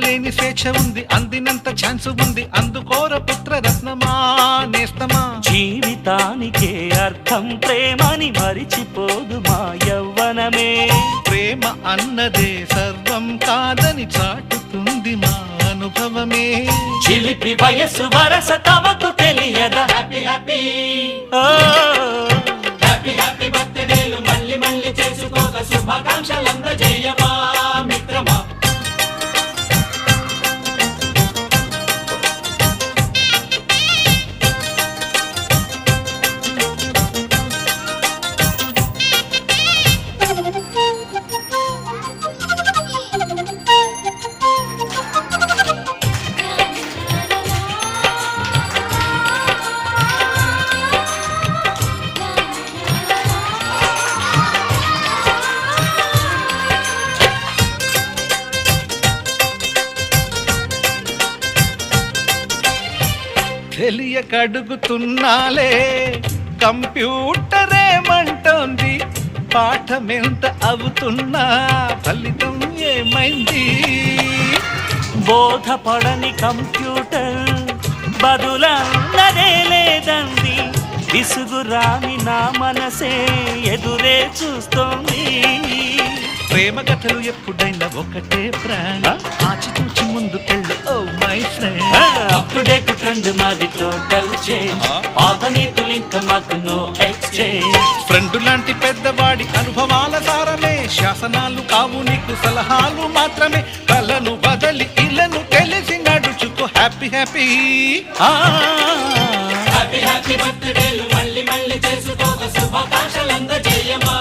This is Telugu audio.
అంతులేని స్వేచ్ఛ ఉంది, అందినంత ఛాన్స్ ఉంది, అందుకోర పుత్ర రత్నమా నేస్తమా. జీవితానికే అర్థం ప్రేమని మరిచిపోదు మా యవ్వనమే. ప్రేమ అన్నదే సర్వం కాదని చాటుతుంది మా అనుభవమే. చిలిపి వయసు వరస తమకు తెలియదా. హ్యాపీ హ్యాపీ హ్యాపీ హ్యాపీ బర్త్డేలు మళ్ళీ మళ్ళీ చేసుకోక శుభాకాంక్షలందజేయమా మిత్రమా. తెలియకడుగుతున్నాలే కంప్యూటరేమంటోంది, పాఠమెంత అవుతున్నా ఫలితం ఏమైంది. బోధపడని కంప్యూటర్ బదులన్నదే లేదంది, విసుగురాని నా మనసే ఎదురే చూస్తోంది. ప్రేమ కథలు ఎప్పుడైనా ఒకటే ప్రాణి, ఆచితూచి ముందుకెళ్ళు oh my friend. Up to date trend మాది టోటల్ చేంజ్, పాత నీతులు ఇంకా మాకు నో ఎక్స్చేంజ్. ఫ్రెండ్ లాంటి పెద్దవాడి అనుభవాల సారమే, శాసనాలు కావు నీకు సలహాలు మాత్రమే. కలను బదలి ఇలను తెలిసి నడుచుకో హ్యాపీ హ్యాపీ హ్యాపీ హ్యాపీ బర్త్డేలు మళ్ళీ మళ్ళీ చేసుకోక శుభాకాంక్షలందజేయమా.